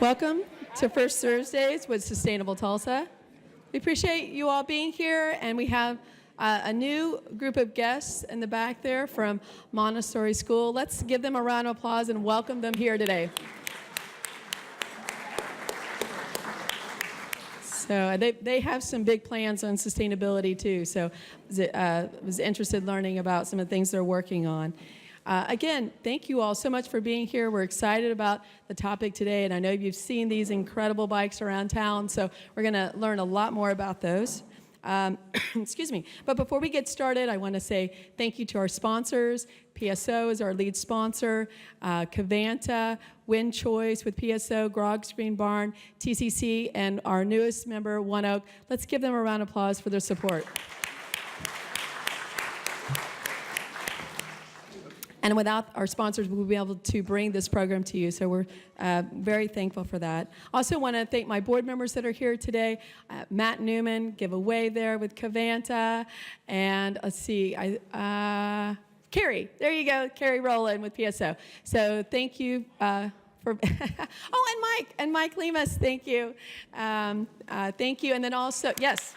Welcome to First Thursdays with Sustainable Tulsa. We appreciate you all being here, and we have a new group of guests in the back there from Montessori School. Let's give them a round of applause and welcome them here today. So they have some big plans on sustainability too, so was interested in learning about some of the things they're working on. Again, thank you all so much for being here. We're excited about the topic today, and I know you've seen these incredible bikes around town, so we're going to learn a lot more about those. Excuse me. But before we get started, I want to say thank you to our sponsors. PSO is our lead sponsor, Cavanta, Wind Choice with PSO, Grog's Green Barn, TCC, and our newest member, One Oak. Let's give them a round of applause for their support. And without our sponsors, we wouldn't be able to bring this program to you. So we're very thankful for that. Also want to thank my board members that are here today. Matt Newman, giveaway there with Cavanta. And let's see, Carrie, there you go, Carrie Rowland with PSO. So thank you for, oh, and Mike Lemus, thank you. Thank you, and then also, yes.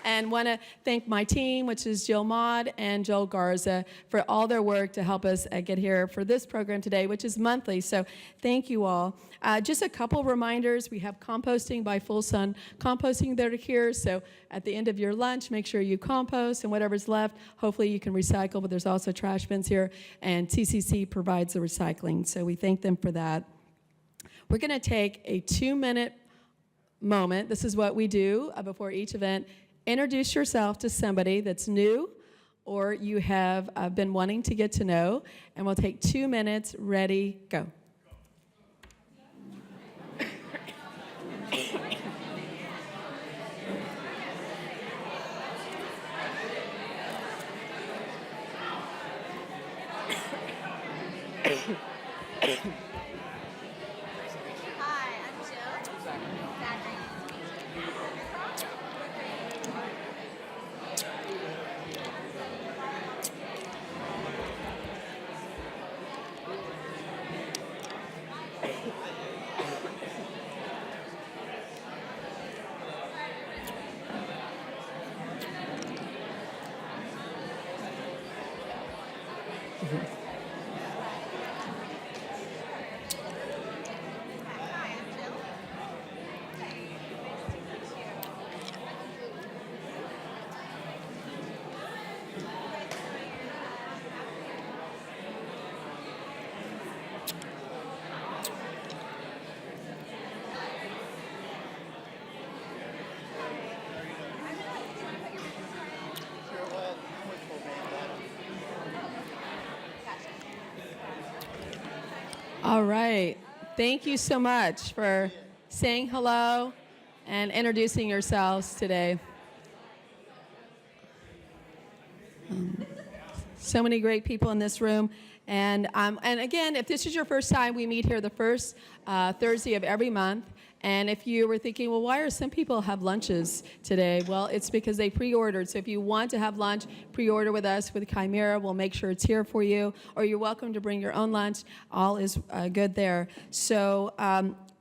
And want to thank my team, which is Jill Maud and Joel Garza, for all their work to help us get here for this program today, which is monthly. So thank you all. Just a couple reminders. We have composting by Full Sun Composting that are here. So at the end of your lunch, make sure you compost, and whatever's left, hopefully you can recycle. But there's also trash bins here, and TCC provides the recycling. So we thank them for that. We're going to take a 2-minute moment. This is what we do before each event. Introduce yourself to somebody that's new or you have been wanting to get to know, and we'll take 2 minutes. Ready, go. Hi, I'm Jill. All right. Thank you so much for saying hello and introducing yourselves today. So many great people in this room. And again, if this is your first time, we meet here the first Thursday of every month. And if you were thinking, well, why are some people have lunches today? Well, it's because they pre-ordered. So if you want to have lunch, pre-order with us with Chimera. We'll make sure it's here for you. Or you're welcome to bring your own lunch. All is good there. So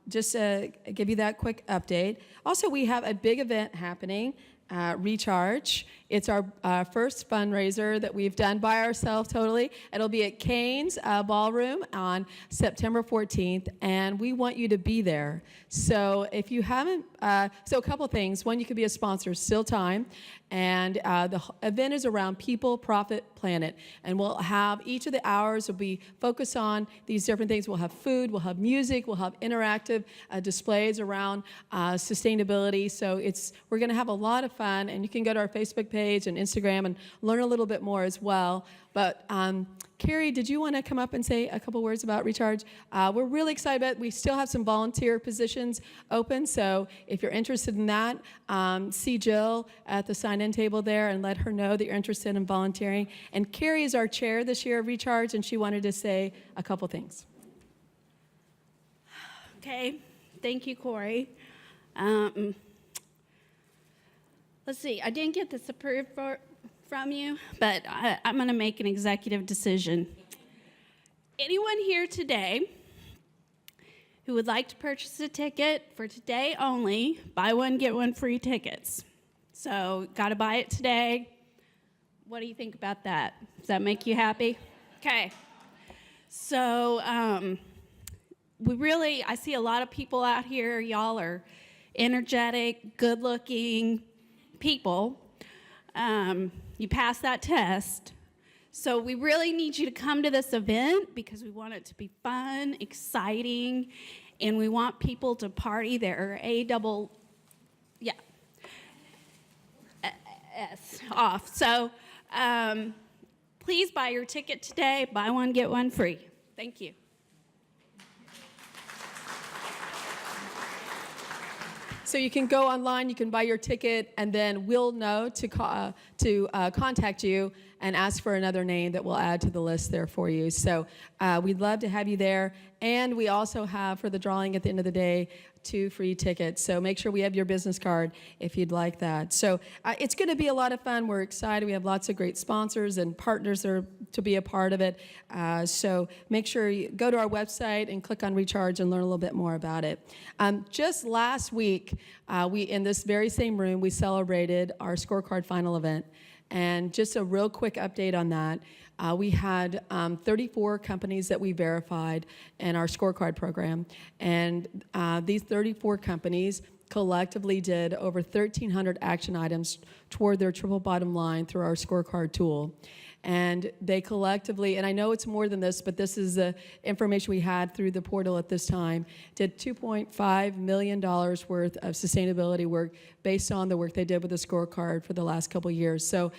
just to give you that quick update. Also, we have a big event happening. Recharge. It's our first fundraiser that we've done by ourselves totally. It'll be at Kane's Ballroom on September 14th, and we want you to be there. So if you haven't, so a couple things. One, you could be a sponsor, still time. And the event is around people, profit, planet. And we'll have each of the hours will be focused on these different things. We'll have food, we'll have music, we'll have interactive displays around sustainability. So we're going to have a lot of fun, and you can go to our Facebook page and Instagram and learn a little bit more as well. But Carrie, did you want to come up and say a couple words about Recharge? We're really excited about it. We still have some volunteer positions open, so if you're interested in that, see Jill at the sign-in table there and let her know that you're interested in volunteering. And Carrie is our chair this year of Recharge, and she wanted to say a couple things. Okay, thank you, Corey. Let's see, I didn't get this approved from you, but I'm going to make an executive decision. Anyone here today who would like to purchase a ticket for today only, buy one, get one free tickets. So, got to buy it today. What do you think about that? Does that make you happy? Okay. So, I see a lot of people out here. Y'all are energetic, good-looking people. You passed that test. So we really need you to come to this event because we want it to be fun, exciting, and we want people to party their S off. So please buy your ticket today. Buy one, get one free. Thank you. So you can go online, you can buy your ticket, and then we'll know to contact you and ask for another name that we'll add to the list there for you. So we'd love to have you there. And we also have, for the drawing at the end of the day, 2 free tickets. So make sure we have your business card if you'd like that. So it's going to be a lot of fun. We're excited. We have lots of great sponsors and partners that are to be a part of it. So make sure you go to our website and click on Recharge and learn a little bit more about it. Just last week, we in this very same room, we celebrated our scorecard final event. And just a real quick update on that. We had 34 companies that we verified in our scorecard program. And these 34 companies collectively did over 1,300 action items toward their triple bottom line through our scorecard tool. And they collectively, and I know it's more than this, but this is the information we had through the portal at this time, did $2.5 million worth of sustainability work based on the work they did with the scorecard for the last couple of years. So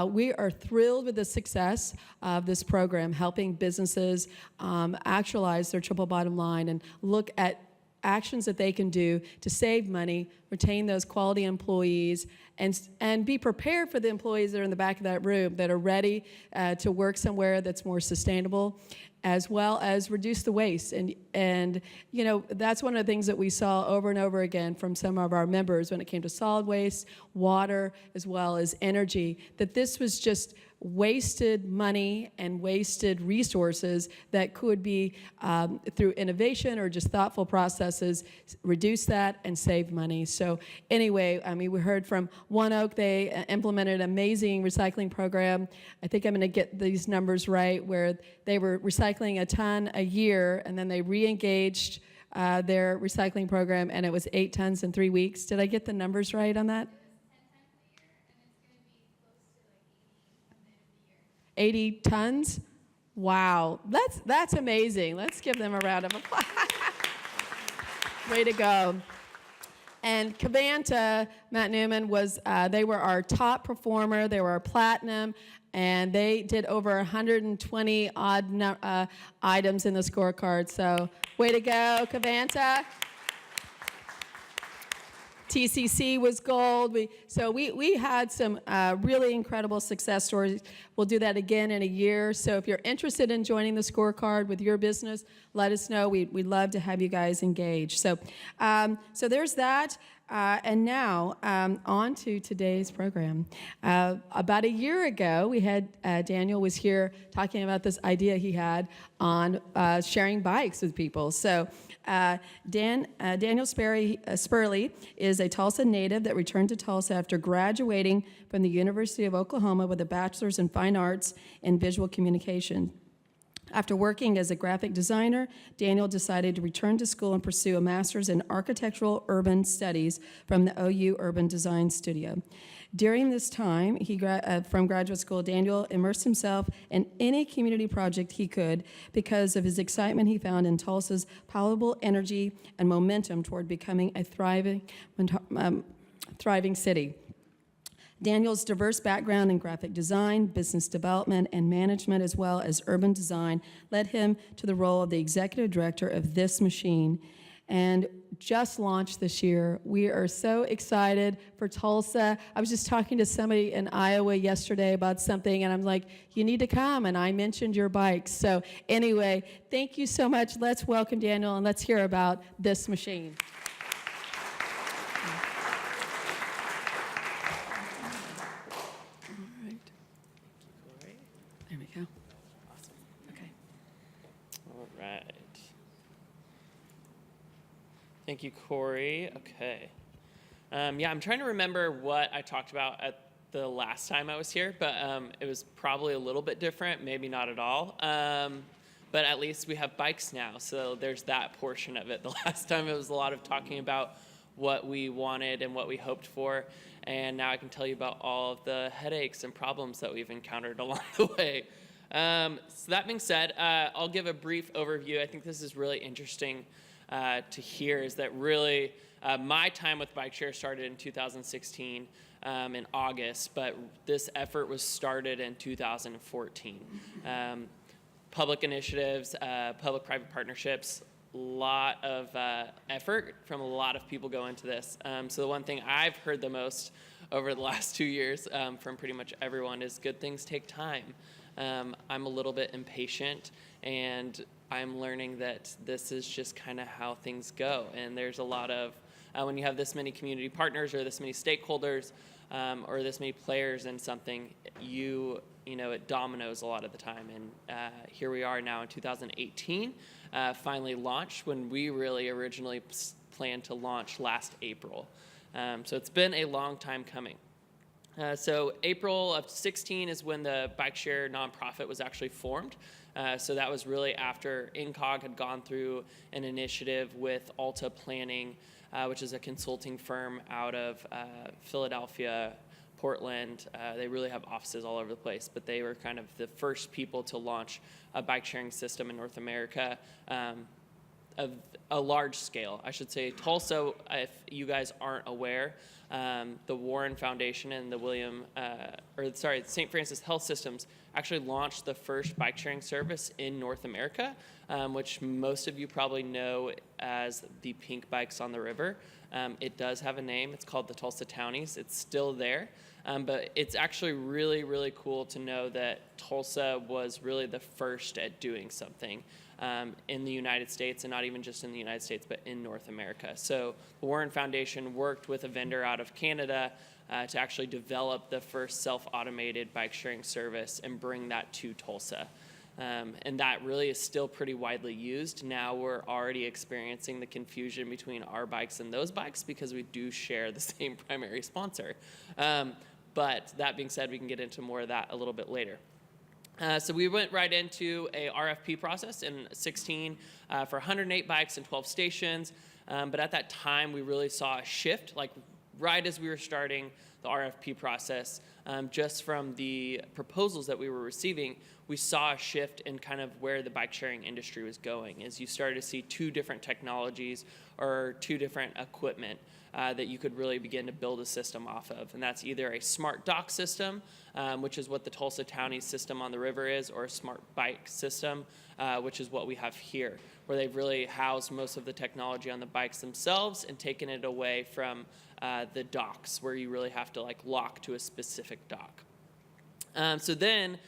we are thrilled with the success of this program, helping businesses actualize their triple bottom line and look at actions that they can do to save money, retain those quality employees, and be prepared for the employees that are in the back of that room that are ready to work somewhere that's more sustainable, as well as reduce the waste. And you know, that's one of the things that we saw over and over again from some of our members when it came to solid waste, water, as well as energy, that this was just wasted money and wasted resources that could be, through innovation or just thoughtful processes, reduce that and save money. So anyway, I mean, we heard from One Oak, they implemented an amazing recycling program. I think I'm going to get these numbers right, where they were recycling a ton a year, and then they re-engaged their recycling program, and it was 8 tons in 3 weeks. Did I get the numbers right on that? 80 tons? Wow, that's amazing. Let's give them a round of applause. Way to go. And Cavanta, Matt Newman, they were our top performer. They were our platinum, and they did over 120 odd items in the scorecard. So way to go, Cavanta. TCC was gold. We had some really incredible success stories. We'll do that again in a year. So if you're interested in joining the scorecard with your business, let us know. We'd love to have you guys engaged. So there's that. And now on to today's program. About a year ago, we had Daniel was here talking about this idea he had on sharing bikes with people. So Daniel Spurley is a Tulsa native that returned to Tulsa after graduating from the University of Oklahoma with a bachelor's in fine arts and visual communication. After working as a graphic designer, Daniel decided to return to school and pursue a master's in architectural urban studies from the OU Urban Design Studio. During this time from graduate school, Daniel immersed himself in any community project he could because of his excitement he found in Tulsa's palpable energy and momentum toward becoming a thriving city. Daniel's diverse background in graphic design, business development, and management, as well as urban design, led him to the role of the executive director of This Machine, and just launched this year. We are so excited for Tulsa. I was just talking to somebody in Iowa yesterday about something, and I'm like, you need to come, and I mentioned your bikes. So anyway, thank you so much. Let's welcome Daniel, and let's hear about This Machine. There we go. Awesome. Okay. All right. Thank you, Corey. Okay. Yeah, I'm trying to remember what I talked about at the last time I was here, but it was probably a little bit different, maybe not at all. But at least we have bikes now, so there's that portion of it. The last time it was a lot of talking about what we wanted and what we hoped for, and now I can tell you about all of the headaches and problems that we've encountered along the way. So that being said, I'll give a brief overview. I think this is really interesting to hear, is that really my time with Bike-Share started in 2016 in August, but this effort was started in 2014. Public initiatives, public-private partnerships, a lot of effort from a lot of people go into this. So the one thing I've heard the most over the last 2 years from pretty much everyone is good things take time. I'm a little bit impatient, and I'm learning that this is just kind of how things go. And there's a lot of, when you have this many community partners or this many stakeholders or this many players in something, it dominoes a lot of the time. And here we are now in 2018, finally launched when we really originally planned to launch last April. So it's been a long time coming. So April of 16 is when the Bike-Share nonprofit was actually formed. So that was really after INCOG had gone through an initiative with Alta Planning, which is a consulting firm out of Philadelphia, Portland. They really have offices all over the place, but they were kind of the first people to launch a bike-sharing system in North America of a large scale. I should say Tulsa, if you guys aren't aware, the Warren Foundation and the St. Francis Health Systems actually launched the first bike-sharing service in North America, which most of you probably know as the Pink Bikes on the River. It does have a name. It's called the Tulsa Townies. It's still there. But it's actually really, really cool to know that Tulsa was really the first at doing something in the United States, and not even just in the United States, but in North America. So the Warren Foundation worked with a vendor out of Canada to actually develop the first self-automated bike-sharing service and bring that to Tulsa. And that really is still pretty widely used. Now we're already experiencing the confusion between our bikes and those bikes because we do share the same primary sponsor. But that being said, we can get into more of that a little bit later. So we went right into a RFP process in 16 for 108 bikes and 12 stations. But at that time, we really saw a shift, like right as we were starting the RFP process, just from the proposals that we were receiving, we saw a shift in kind of where the bike sharing industry was going, as you started to see two different technologies or two different equipment that you could really begin to build a system off of. And that's either a smart dock system, which is what the Tulsa Townies system on the river is, or a smart bike system, which is what we have here, where they've really housed most of the technology on the bikes themselves and taken it away from the docks, where you really have to like lock to a specific dock. So then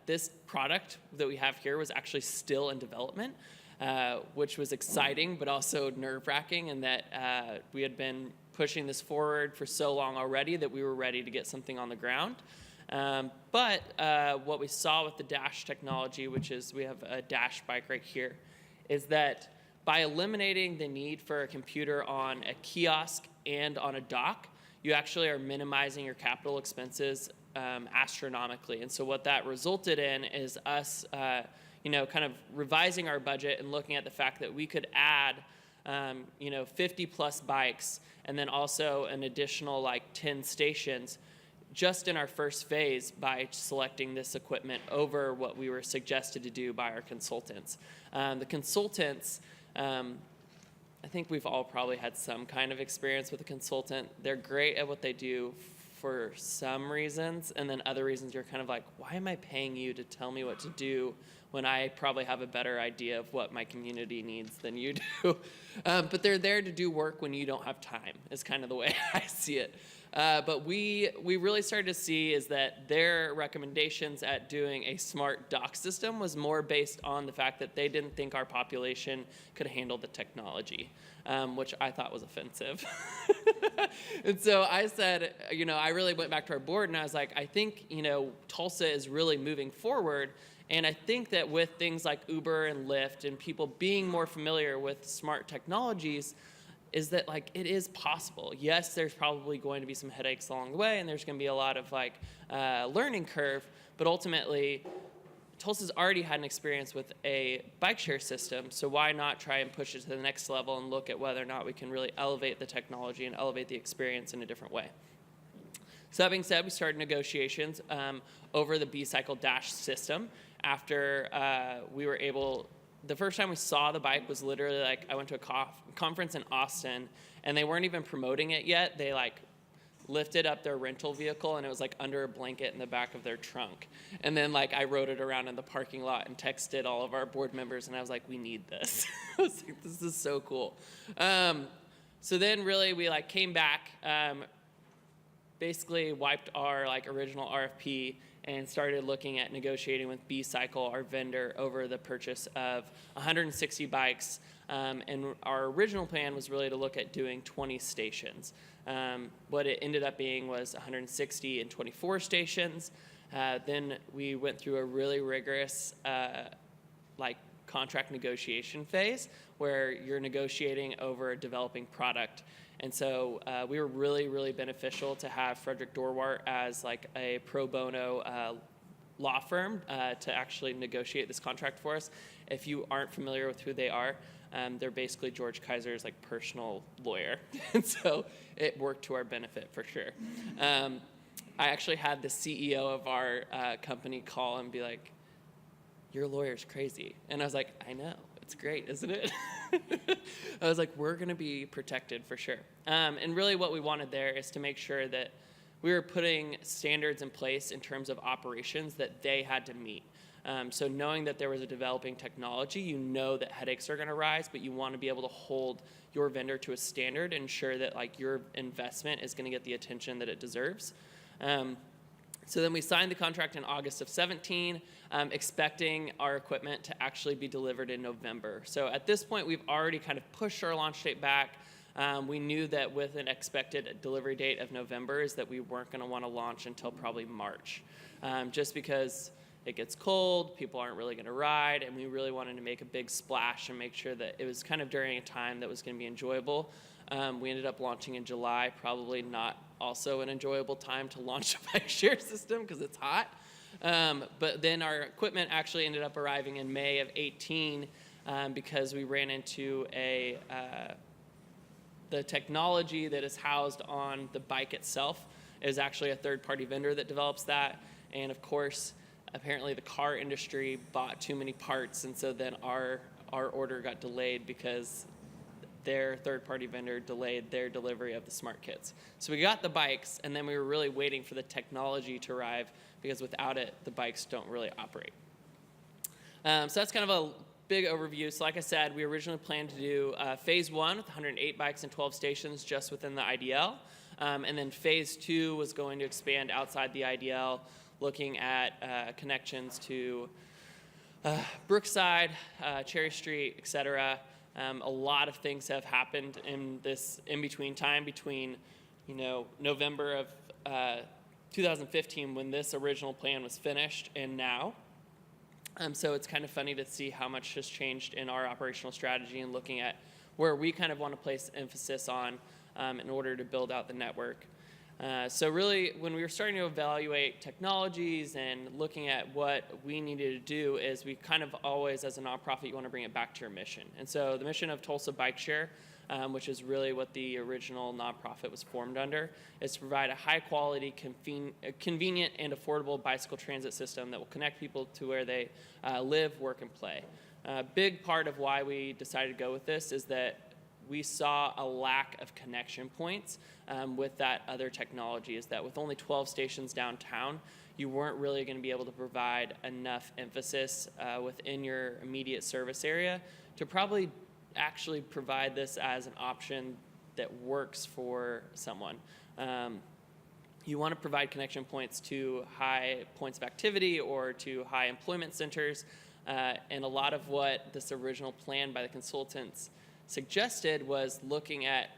this product that we have here was actually still in development, which was exciting, but also nerve-wracking, in that we had been pushing this forward for so long already that we were ready to get something on the ground. But what we saw with the Dash technology, which is, we have a Dash bike right here, is that by eliminating the need for a computer on a kiosk and on a dock, you actually are minimizing your capital expenses astronomically. And so what that resulted in is us kind of revising our budget and looking at the fact that we could add 50 plus bikes and then also an additional like 10 stations just in our first phase by selecting this equipment over what we were suggested to do by our consultants. The consultants, I think we've all probably had some kind of experience with a consultant. They're great at what they do for some reasons, and then other reasons you're kind of like, why am I paying you to tell me what to do when I probably have a better idea of what my community needs than you do? But they're there to do work when you don't have time, is kind of the way I see it. But we really started to see is that their recommendations at doing a smart dock system was more based on the fact that they didn't think our population could handle the technology, which I thought was offensive. And so I said, I really went back to our board and I was like, I think, Tulsa is really moving forward And I think that with things like Uber and Lyft and people being more familiar with smart technologies, is that like it is possible. Yes, there's probably going to be some headaches along the way, and there's going to be a lot of like learning curve, but ultimately Tulsa's already had an experience with a bike share system, so why not try and push it to the next level and look at whether or not we can really elevate the technology and elevate the experience in a different way. So that being said, we started negotiations over the B-Cycle Dash system after we were able. The first time we saw the bike was literally like I went to a conference in Austin, and they weren't even promoting it yet. They like lifted up their rental vehicle, and it was like under a blanket in the back of their trunk. And then like I rode it around in the parking lot and texted all of our board members, and I was like, we need this. I was like, this is so cool. So then really we like came back, basically wiped our like original RFP and started looking at negotiating with B-Cycle, our vendor, over the purchase of 160 bikes. And our original plan was really to look at doing 20 stations. What it ended up being was 160 and 24 stations. Then we went through a really rigorous like contract negotiation phase where you're negotiating over a developing product. And so we were really, really beneficial to have Frederick Dorwart as like a pro bono law firm to actually negotiate this contract for us. If you aren't familiar with who they are, they're basically George Kaiser's like personal lawyer. And so it worked to our benefit for sure. I actually had the CEO of our company call and be like, your lawyer's crazy. And I was like, I know. It's great, isn't it? I was like, we're going to be protected for sure. And really what we wanted there is to make sure that we were putting standards in place in terms of operations that they had to meet. So knowing that there was a developing technology, you know that headaches are going to rise, but you want to be able to hold your vendor to a standard and ensure that like your investment is going to get the attention that it deserves. So then we signed the contract in August of 17, expecting our equipment to actually be delivered in November. So at this point, we've already kind of pushed our launch date back. We knew that with an expected delivery date of November is that we weren't going to want to launch until probably March, just because it gets cold, people aren't really going to ride, and we really wanted to make a big splash and make sure that it was kind of during a time that was going to be enjoyable. We ended up launching in July, probably not also an enjoyable time to launch a bike share system because it's hot. But then our equipment actually ended up arriving in May of 18 because we ran into the technology that is housed on the bike itself is actually a third-party vendor that develops that. And of course, apparently the car industry bought too many parts, and so then our order got delayed because their third-party vendor delayed their delivery of the smart kits. So we got the bikes, and then we were really waiting for the technology to arrive because without it, the bikes don't really operate. So that's kind of a big overview. So like I said, we originally planned to do phase 1 with 108 bikes and 12 stations just within the IDL. And then phase 2 was going to expand outside the IDL, looking at connections to Brookside, Cherry Street, et cetera. A lot of things have happened in this in-between time between, November of 2015 when this original plan was finished and now. So it's kind of funny to see how much has changed in our operational strategy and looking at where we kind of want to place emphasis on in order to build out the network. So really, when we were starting to evaluate technologies and looking at what we needed to do is we kind of always, as a nonprofit, you want to bring it back to your mission. And so the mission of Tulsa Bike Share, which is really what the original nonprofit was formed under, is to provide a high-quality, convenient, and affordable bicycle transit system that will connect people to where they live, work, and play. A big part of why we decided to go with this is that we saw a lack of connection points with that other technology, is that with only 12 stations downtown, you weren't really going to be able to provide enough emphasis within your immediate service area to probably actually provide this as an option that works for someone. You want to provide connection points to high points of activity or to high employment centers, and a lot of what this original plan by the consultants suggested was looking at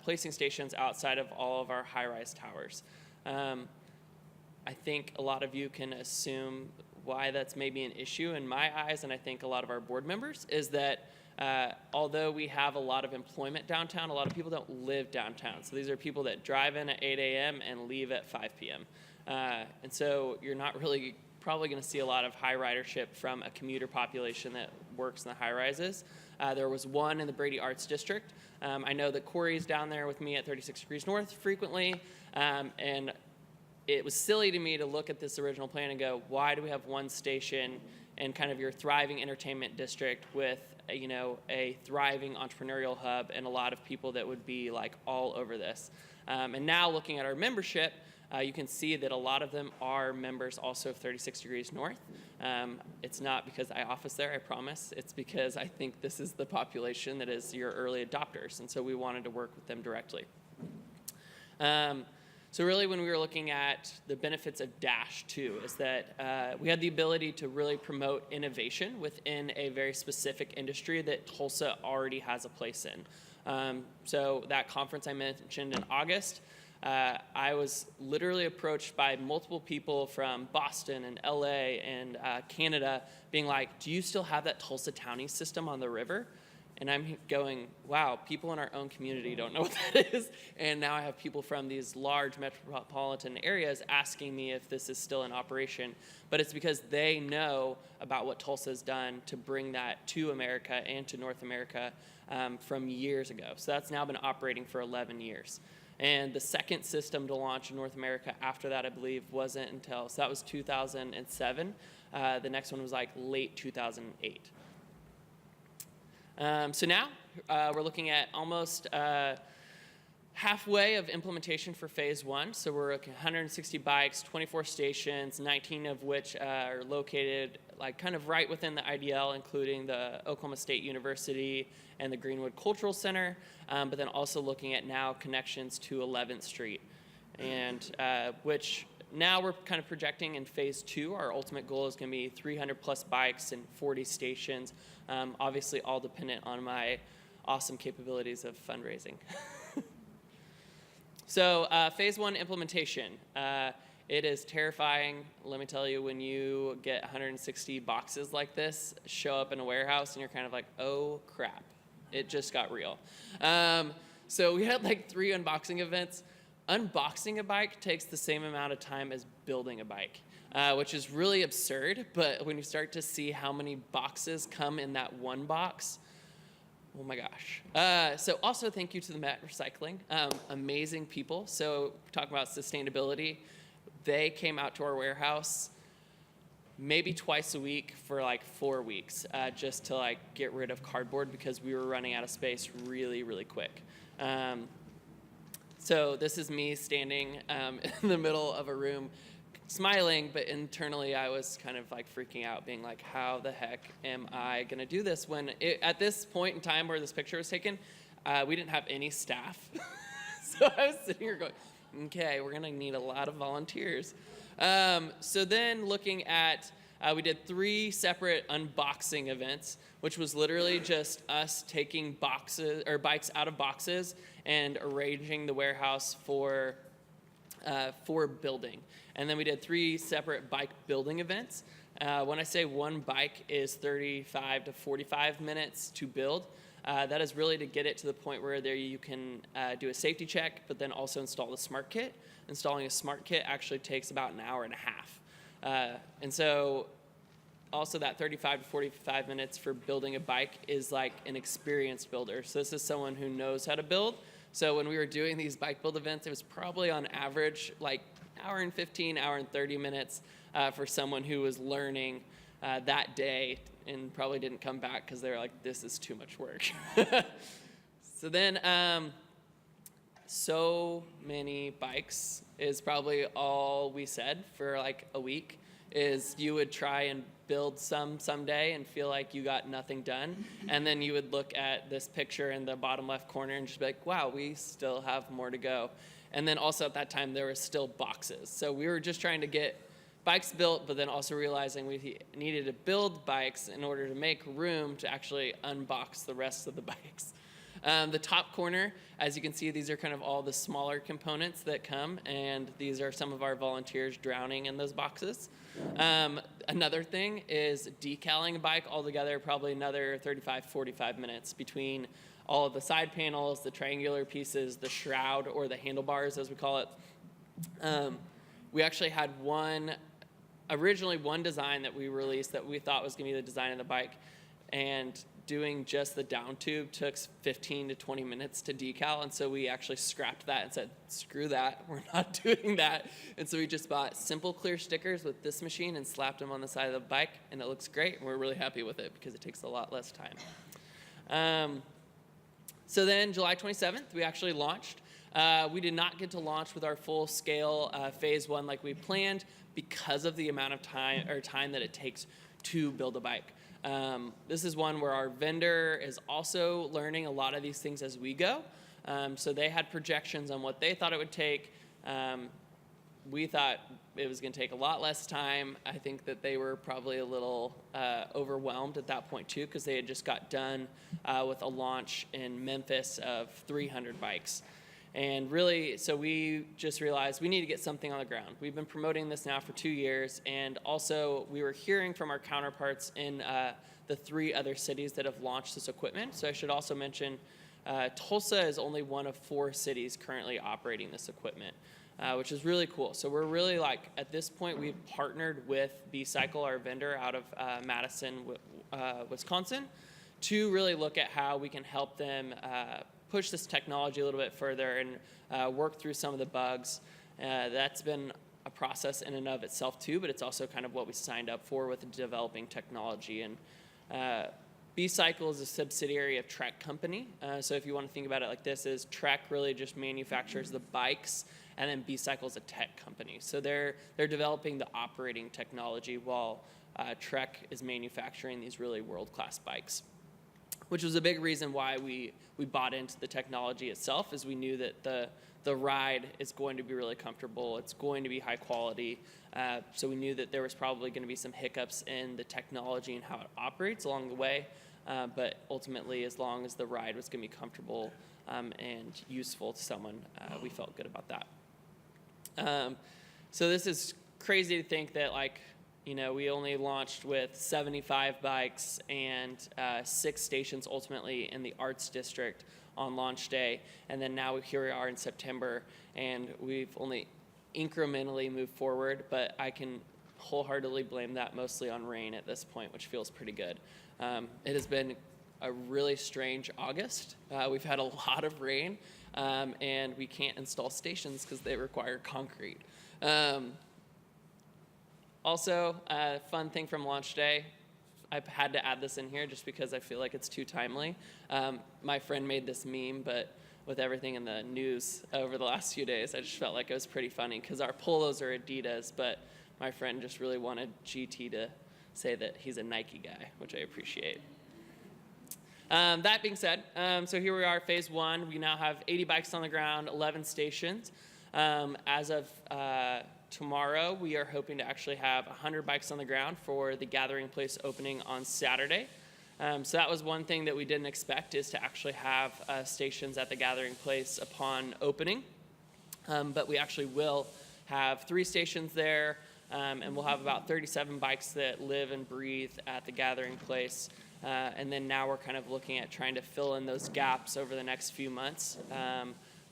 placing stations outside of all of our high-rise towers. I think a lot of you can assume why that's maybe an issue in my eyes, and I think a lot of our board members, is that although we have a lot of employment downtown, a lot of people don't live downtown. So these are people that drive in at 8 a.m. and leave at 5 p.m. And so you're not really probably going to see a lot of high ridership from a commuter population that works in the high rises. There was one in the Brady Arts District. I know that Corey's down there with me at 36 Degrees North frequently, and it was silly to me to look at this original plan and go, why do we have one station in kind of your thriving entertainment district with a thriving entrepreneurial hub and a lot of people that would be like all over this. And now looking at our membership, you can see that a lot of them are members also of 36 Degrees North. It's not because I office there, I promise. It's because I think this is the population that is your early adopters, and so we wanted to work with them directly. So really when we were looking at the benefits of Dash 2 is that we had the ability to really promote innovation within a very specific industry that Tulsa already has a place in. So that conference I mentioned in August, I was literally approached by multiple people from Boston and LA and Canada being like, do you still have that Tulsa Townie system on the river? And I'm going, wow, people in our own community don't know what that is. And now I have people from these large metropolitan areas asking me if this is still in operation. But it's because they know about what Tulsa has done to bring that to America and to North America from years ago. So that's now been operating for 11 years. And the second system to launch in North America after that, I believe, wasn't until, so that was 2007. The next one was like late 2008. So now we're looking at almost halfway of implementation for phase 1. So we're looking at 160 bikes, 24 stations, 19 of which are located like kind of right within the IDL, including the Oklahoma State University and the Greenwood Cultural Center, but then also looking at now connections to 11th Street, and which now we're kind of projecting in phase 2, our ultimate goal is going to be 300 plus bikes and 40 stations, obviously all dependent on my awesome capabilities of fundraising. So phase 1 implementation. It is terrifying, let me tell you, when you get 160 boxes like this show up in a warehouse and you're kind of like, oh crap, it just got real. So we had like 3 unboxing events. Unboxing a bike takes the same amount of time as building a bike, which is really absurd, but when you start to see how many boxes come in that one box, oh my gosh. So also thank you to the Met Recycling, amazing people. So talking about sustainability, they came out to our warehouse maybe twice a week for like 4 weeks, just to like get rid of cardboard because we were running out of space really, really quick. So this is me standing in the middle of a room smiling, but internally I was kind of like freaking out, being like, how the heck am I gonna do this when at this point in time where this picture was taken, we didn't have any staff. So I was sitting here going, okay, we're gonna need a lot of volunteers. So then looking at, we did 3 separate unboxing events, which was literally just us taking boxes or bikes out of boxes and arranging the warehouse for building. And then we did 3 separate bike building events. When I say one bike is 35 to 45 minutes to build, that is really to get it to the point where there you can do a safety check, but then also install the smart kit. Installing a smart kit actually takes about an hour and a half. And so also that 35 to 45 minutes for building a bike is like an experienced builder. So this is someone who knows how to build. So when we were doing these bike build events, it was probably on average like hour and 15, hour and 30 minutes for someone who was learning that day and probably didn't come back because they were like, this is too much work. So then so many bikes is probably all we said for like a week, is you would try and build someday and feel like you got nothing done. And then you would look at this picture in the bottom left corner and just be like, wow, we still have more to go. And then also at that time, there were still boxes. So we were just trying to get bikes built, but then also realizing we needed to build bikes in order to make room to actually unbox the rest of the bikes. The top corner, as you can see, these are kind of all the smaller components that come, and these are some of our volunteers drowning in those boxes. another thing is decaling a bike altogether, probably another 35, 45 minutes between all of the side panels, the triangular pieces, the shroud, or the handlebars, as we call it. We actually had originally one design that we released that we thought was going to be the design of the bike, and doing just the down tube took 15 to 20 minutes to decal, and so we actually scrapped that and said, screw that, we're not doing that. And so we just bought simple clear stickers with this machine and slapped them on the side of the bike, and it looks great, and we're really happy with it because it takes a lot less time. So then July 27th, we actually launched. We did not get to launch with our full scale phase 1 like we planned because of the amount of time that it takes to build a bike. This is one where our vendor is also learning a lot of these things as we go. So they had projections on what they thought it would take. We thought it was going to take a lot less time. I think that they were probably a little overwhelmed at that point too, because they had just got done with a launch in Memphis of 300 bikes. And really, so we just realized we need to get something on the ground. We've been promoting this now for 2 years, and also we were hearing from our counterparts in the 3 other cities that have launched this equipment. So I should also mention Tulsa is only one of 4 cities currently operating this equipment, which is really cool. So we're really at this point, we've partnered with B-Cycle, our vendor out of Madison, Wisconsin, to really look at how we can help them push this technology a little bit further and work through some of the bugs. That's been a process in and of itself too, but it's also kind of what we signed up for with the developing technology. And B-Cycle is a subsidiary of Trek Company. So if you want to think about it like this, is Trek really just manufactures the bikes, and then B-Cycle is a tech company. So they're developing the operating technology while Trek is manufacturing these really world-class bikes, which was a big reason why we bought into the technology itself, is we knew that the ride is going to be really comfortable, it's going to be high quality, so we knew that there was probably going to be some hiccups in the technology and how it operates along the way, but ultimately, as long as the ride was going to be comfortable and useful to someone, we felt good about that. So this is crazy to think that we only launched with 75 bikes and 6 stations ultimately in the Arts District on launch day. And then now here we are in September, and we've only incrementally moved forward, but I can wholeheartedly blame that mostly on rain at this point, which feels pretty good. It has been a really strange August. We've had a lot of rain, and we can't install stations because they require concrete. Also, a fun thing from launch day, I've had to add this in here just because I feel like it's too timely. My friend made this meme, but with everything in the news over the last few days, I just felt like it was pretty funny because our polos are Adidas, but my friend just really wanted GT to say that he's a Nike guy, which I appreciate. That being said, so here we are, phase 1. We now have 80 bikes on the ground, 11 stations. As of tomorrow, we are hoping to actually have 100 bikes on the ground for the Gathering Place opening on Saturday. So that was one thing that we didn't expect, is to actually have stations at the Gathering Place upon opening. But we actually will have 3 stations there, and we'll have about 37 bikes that live and breathe at the Gathering Place. And then now we're kind of looking at trying to fill in those gaps over the next few months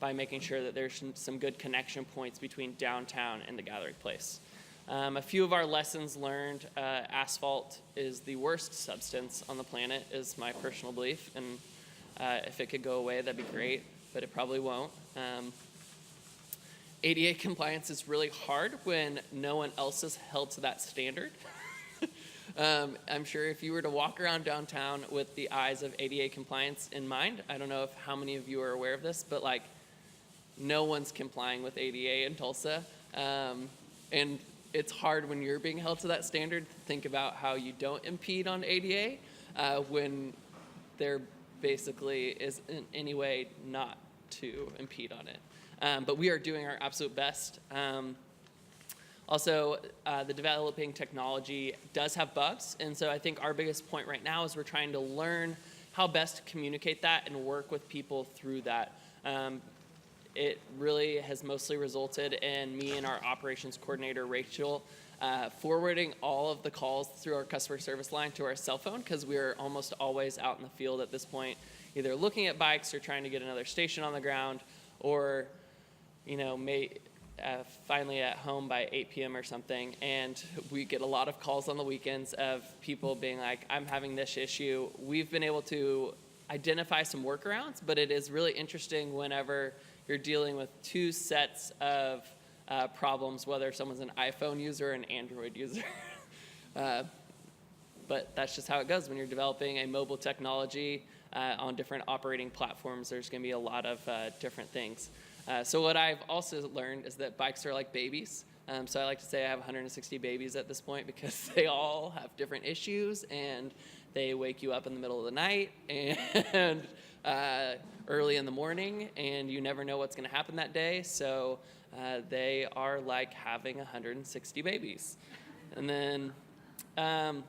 by making sure that there's some good connection points between downtown and the Gathering Place. A few of our lessons learned, asphalt is the worst substance on the planet, is my personal belief, and if it could go away, that'd be great, but it probably won't. ADA compliance is really hard when no one else is held to that standard. I'm sure if you were to walk around downtown with the eyes of ADA compliance in mind, I don't know how many of you are aware of this, but no one's complying with ADA in Tulsa. And it's hard when you're being held to that standard to think about how you don't impede on ADA when there basically is in any way not to impede on it. But we are doing our absolute best. Also, the developing technology does have bugs, and so I think our biggest point right now is we're trying to learn how best to communicate that and work with people through that. It really has mostly resulted in me and our operations coordinator, Rachel, forwarding all of the calls through our customer service line to our cell phone, because we're almost always out in the field at this point, either looking at bikes or trying to get another station on the ground, or finally at home by 8 p.m. or something. And we get a lot of calls on the weekends of people being like, I'm having this issue. We've been able to identify some workarounds, but it is really interesting whenever you're dealing with two sets of problems, whether someone's an iPhone user or an Android user. But that's just how it goes when you're developing a mobile technology on different operating platforms. There's going to be a lot of different things. So what I've also learned is that bikes are like babies. So I like to say I have 160 babies at this point, because they all have different issues, and they wake you up in the middle of the night and early in the morning, and you never know what's going to happen that day. So they are like having 160 babies. And then, so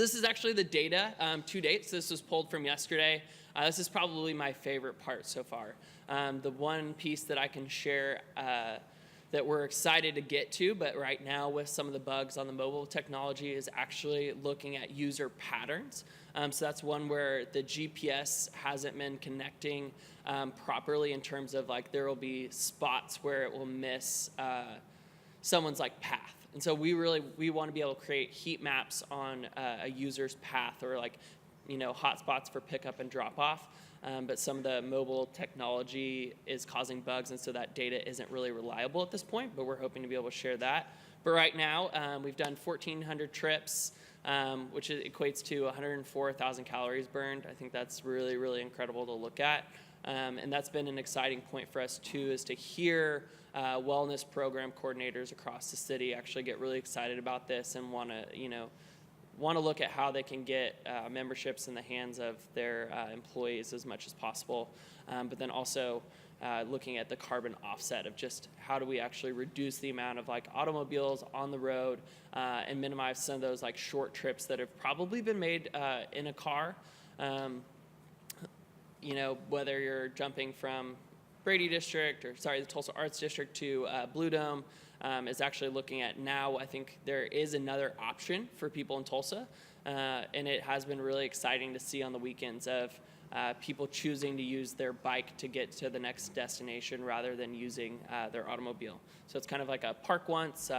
this is actually the data to date. So this was pulled from yesterday. This is probably my favorite part so far. The one piece that I can share that we're excited to get to, but right now with some of the bugs on the mobile technology, is actually looking at user patterns. So that's one where the GPS hasn't been connecting properly, in terms of like there will be spots where it will miss someone's like path. And so we want to be able to create heat maps on a user's path, or like hot spots for pickup and drop off. But some of the mobile technology is causing bugs, and so that data isn't really reliable at this point, but we're hoping to be able to share that. But right now, we've done 1,400 trips, which equates to 104,000 calories burned. I think that's really, really incredible to look at. And that's been an exciting point for us, too, is to hear wellness program coordinators across the city actually get really excited about this and want to look at how they can get memberships in the hands of their employees as much as possible. But then also looking at the carbon offset of just how do we actually reduce the amount of like automobiles on the road and minimize some of those like short trips that have probably been made in a car. Whether you're jumping from the Tulsa Arts District to Blue Dome, is actually looking at now. I think there is another option for people in Tulsa, and it has been really exciting to see on the weekends of people choosing to use their bike to get to the next destination rather than using their automobile. So it's kind of like a park once,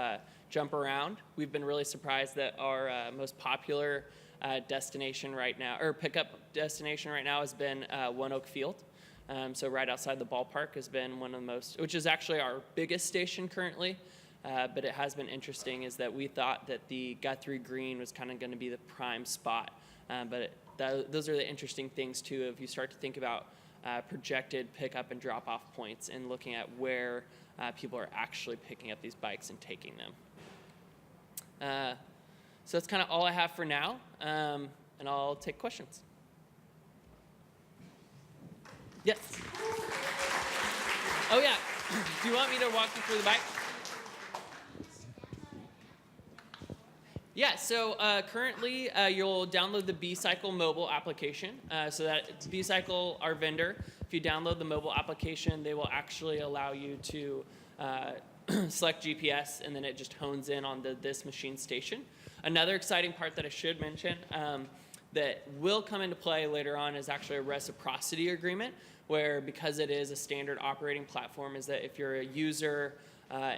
jump around. We've been really surprised that our most popular destination right now, or pickup destination right now, has been One Oak Field. So right outside the ballpark has been one of the most, which is actually our biggest station currently. But it has been interesting is that we thought that the Guthrie Green was kind of going to be the prime spot. Those are the interesting things, too, if you start to think about projected pickup and drop-off points and looking at where people are actually picking up these bikes and taking them. So that's kind of all I have for now, and I'll take questions. Yes. Oh, yeah. Do you want me to walk you through the bike? Yeah, so currently you'll download the B-Cycle mobile application. So that B-Cycle, our vendor, if you download the mobile application, they will actually allow you to select GPS, and then it just hones in on this machine station. Another exciting part that I should mention that will come into play later on is actually a reciprocity agreement, where because it is a standard operating platform, is that if you're a user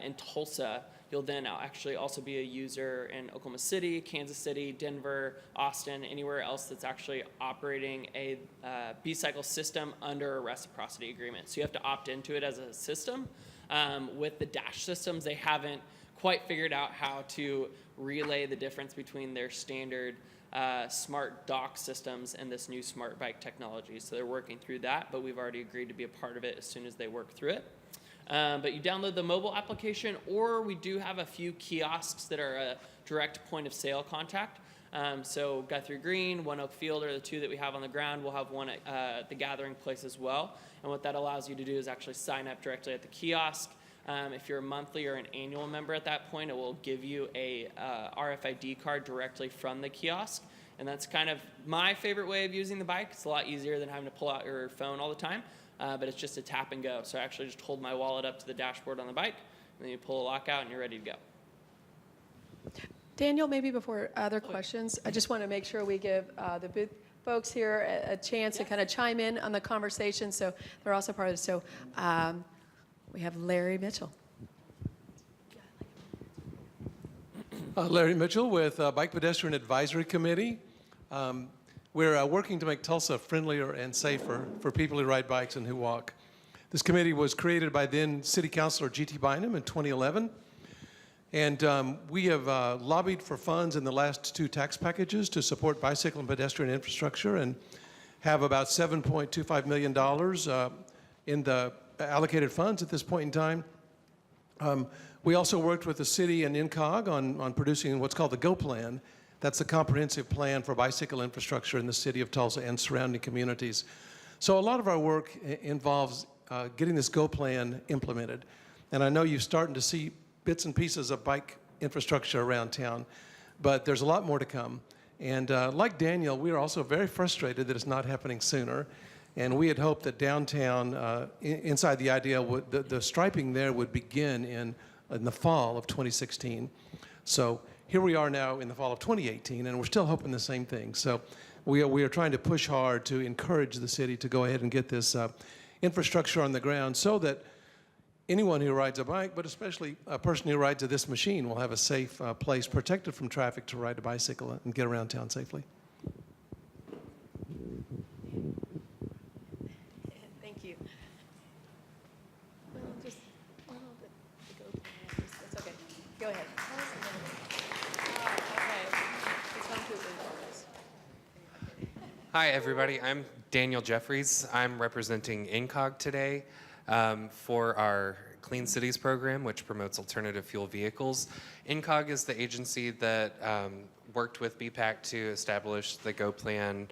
in Tulsa, you'll then actually also be a user in Oklahoma City, Kansas City, Denver, Austin, anywhere else that's actually operating a B-Cycle system under a reciprocity agreement. So you have to opt into it as a system. With the Dash systems, they haven't quite figured out how to relay the difference between their standard smart dock systems and this new smart bike technology. So they're working through that, but we've already agreed to be a part of it as soon as they work through it. But you download the mobile application, or we do have a few kiosks that are a direct point of sale contact. So Guthrie Green, One Oak Field are the two that we have on the ground. We'll have one at the gathering place as well. And what that allows you to do is actually sign up directly at the kiosk. If you're a monthly or an annual member at that point, it will give you a RFID card directly from the kiosk. And that's kind of my favorite way of using the bike. It's a lot easier than having to pull out your phone all the time. But it's just a tap and go. So I actually just hold my wallet up to the dashboard on the bike, and then you pull a lock out and you're ready to go. Daniel, maybe before other questions, I just want to make sure we give the booth folks here a chance to kind of chime in on the conversation, so they're also part of this. So we have Larry Mitchell. Larry Mitchell with Bike Pedestrian Advisory Committee. We're working to make Tulsa friendlier and safer for people who ride bikes and who walk. This committee was created by then City Councilor G.T. Bynum in 2011. And we have lobbied for funds in the last 2 tax packages to support bicycle and pedestrian infrastructure and have about $7.25 million in the allocated funds at this point in time. We also worked with the city and INCOG on producing what's called the GO Plan. That's the comprehensive plan for bicycle infrastructure in the city of Tulsa and surrounding communities. So a lot of our work involves getting this GO Plan implemented. And I know you're starting to see bits and pieces of bike infrastructure around town, but there's a lot more to come. And like Daniel, we are also very frustrated that it's not happening sooner. And we had hoped that downtown, inside the idea, the striping there would begin in the fall of 2016. So here we are now in the fall of 2018, and we're still hoping the same thing. So we are trying to push hard to encourage the city to go ahead and get this infrastructure on the ground so that anyone who rides a bike, but especially a person who rides this machine, will have a safe place protected from traffic to ride a bicycle and get around town safely. Thank you. Just a little bit to go. That's okay. Go ahead. Okay. It's completely yours. Hi, everybody. I'm Daniel Jeffries. I'm representing INCOG today for our Clean Cities program, which promotes alternative fuel vehicles. INCOG is the agency that worked with BPAC to establish the GO Plan.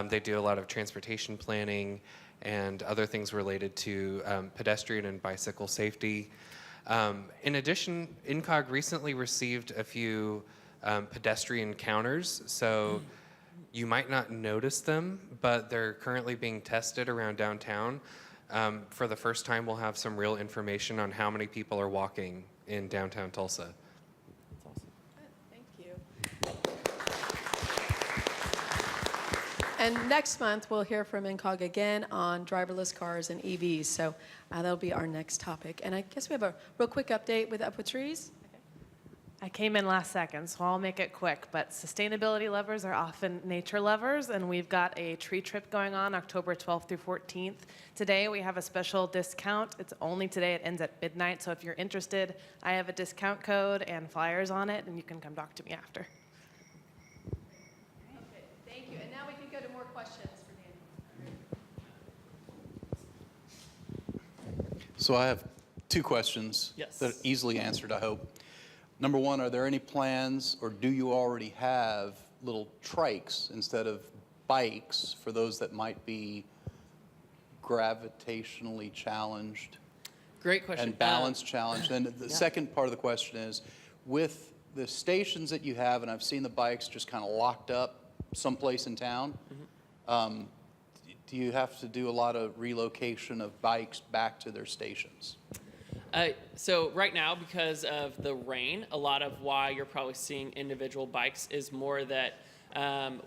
They do a lot of transportation planning and other things related to pedestrian and bicycle safety. In addition, INCOG recently received a few pedestrian counters, so you might not notice them, but they're currently being tested around downtown. For the first time, we'll have some real information on how many people are walking in downtown Tulsa. That's awesome. Thank you. And next month, we'll hear from INCOG again on driverless cars and EVs. So that'll be our next topic. And I guess we have a real quick update with Up with Trees. I came in last second, so I'll make it quick, but sustainability lovers are often nature lovers, and we've got a tree trip going on October 12th through 14th. Today we have a special discount. It's only today. It ends at midnight, so if you're interested, I have a discount code and flyers on it, and you can come talk to me after. Okay, thank you. And now we can go to more questions for Daniel. So I have 2 questions Yes. that are easily answered, I hope. Number 1, are there any plans, or do you already have little trikes instead of bikes for those that might be gravitationally challenged Great question. and balance challenged? And the second part of the question is, with the stations that you have, and I've seen the bikes just kind of locked up someplace in town, do you have to do a lot of relocation of bikes back to their stations? So right now, because of the rain, a lot of why you're probably seeing individual bikes is more that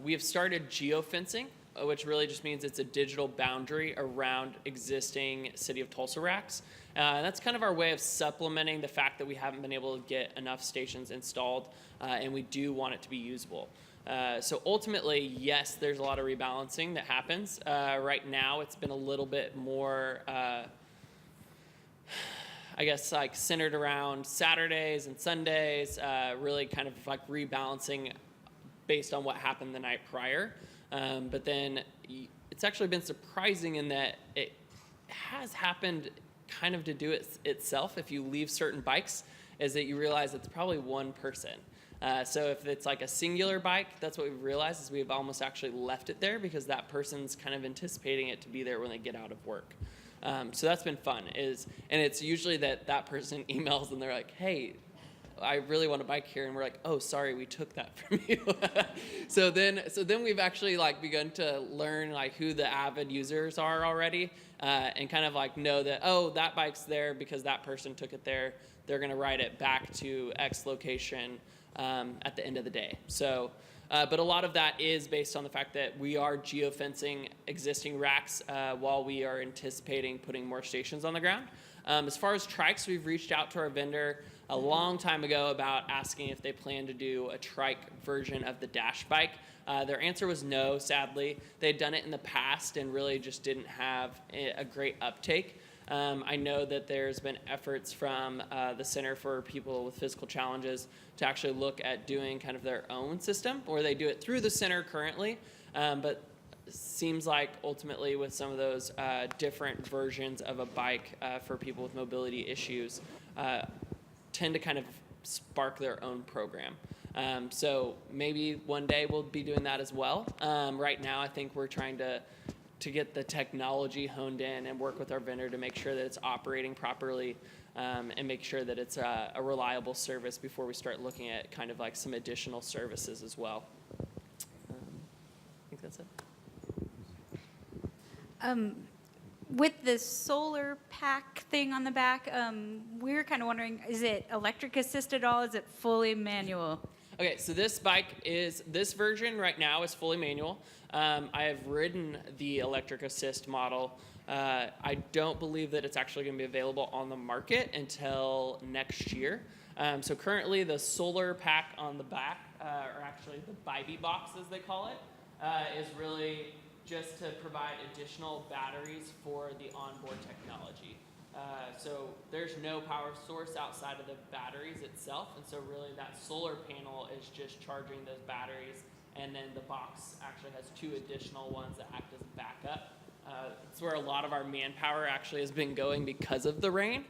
we have started geofencing, which really just means it's a digital boundary around existing City of Tulsa racks. That's kind of our way of supplementing the fact that we haven't been able to get enough stations installed, and we do want it to be usable. So ultimately, yes, there's a lot of rebalancing that happens. Right now, it's been a little bit more I guess like centered around Saturdays and Sundays, really kind of like rebalancing based on what happened the night prior. But then it's actually been surprising in that it has happened kind of to do it itself. If you leave certain bikes, is that you realize it's probably one person. So if it's like a singular bike, that's what we've realized is we've almost actually left it there because that person's kind of anticipating it to be there when they get out of work. So that's been fun. And it's usually that person emails and they're like, "Hey, I really want a bike here," and we're like, "Oh, sorry, we took that from you." So then we've actually like begun to learn like who the avid users are already, and kind of like know that, oh, that bike's there because that person took it there. They're gonna ride it back to X location at the end of the day. So, but a lot of that is based on the fact that we are geofencing existing racks while we are anticipating putting more stations on the ground. As far as trikes, we've reached out to our vendor a long time ago about asking if they plan to do a trike version of the dash bike. Their answer was no, sadly. They'd done it in the past and really just didn't have a great uptake. I know that there's been efforts from the Center for People with Physical Challenges to actually look at doing kind of their own system, or they do it through the center currently, but seems like ultimately with some of those different versions of a bike for people with mobility issues tend to kind of spark their own program. So maybe one day we'll be doing that as well. Right now I think we're trying to get the technology honed in and work with our vendor to make sure that it's operating properly and make sure that it's a reliable service before we start looking at kind of like some additional services as well. I think that's it. With the solar pack thing on the back, we were kind of wondering, is it electric assisted at all? Is it fully manual? Okay, so this version right now is fully manual. I have ridden the electric assist model. I don't believe that it's actually going to be available on the market until next year. So currently the solar pack on the back, or actually the Biby box as they call it, is really just to provide additional batteries for the onboard technology. So there's no power source outside of the batteries itself, and so really that solar panel is just charging those batteries, and then the box actually has 2 additional ones that act as backup. It's where a lot of our manpower actually has been going because of the rain,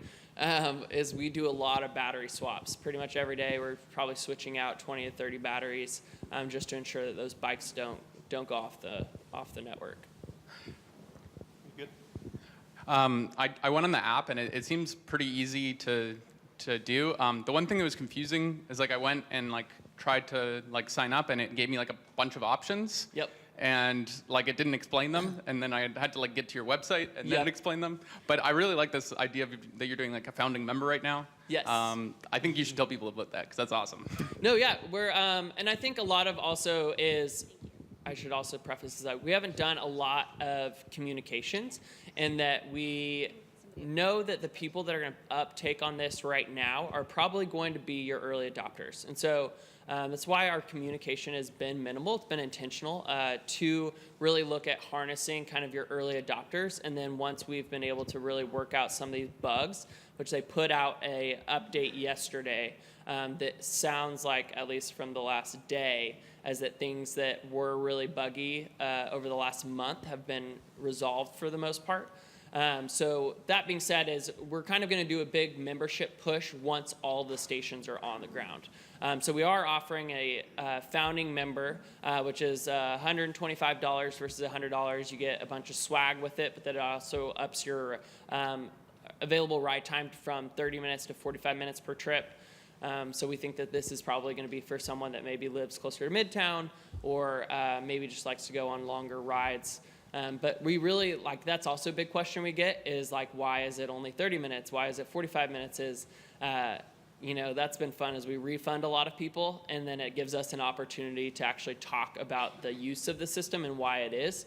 is we do a lot of battery swaps. Pretty much every day we're probably switching out 20 to 30 batteries just to ensure that those bikes don't go off the network. Good. I went on the app and it seems pretty easy to do. The one thing that was confusing is like I went and like tried to like sign up and it gave me like a bunch of options. Yep. And like it didn't explain them, and then I had to like get to your website and then explain them. But I really like this idea that you're doing like a founding member right now. Yes. I think you should tell people about that because that's awesome. No, yeah, we're and I think a lot of also is, I should also preface that we haven't done a lot of communications, and that we know that the people that are going to uptake on this right now are probably going to be your early adopters, and so. That's why our communication has been minimal. It's been intentional to really look at harnessing kind of your early adopters. And then once we've been able to really work out some of these bugs, which they put out a update yesterday that sounds like, at least from the last day, as that things that were really buggy over the last month have been resolved for the most part. So that being said, is we're kind of going to do a big membership push once all the stations are on the ground. So we are offering a founding member, which is $125 versus $100. You get a bunch of swag with it, but that also ups your available ride time from 30 minutes to 45 minutes per trip. So we think that this is probably going to be for someone that maybe lives closer to Midtown or maybe just likes to go on longer rides. But we really, like, that's also a big question we get is, like, why is it only 30 minutes? Why is it 45 minutes? That's been fun as we refund a lot of people, and then it gives us an opportunity to actually talk about the use of the system and why it is.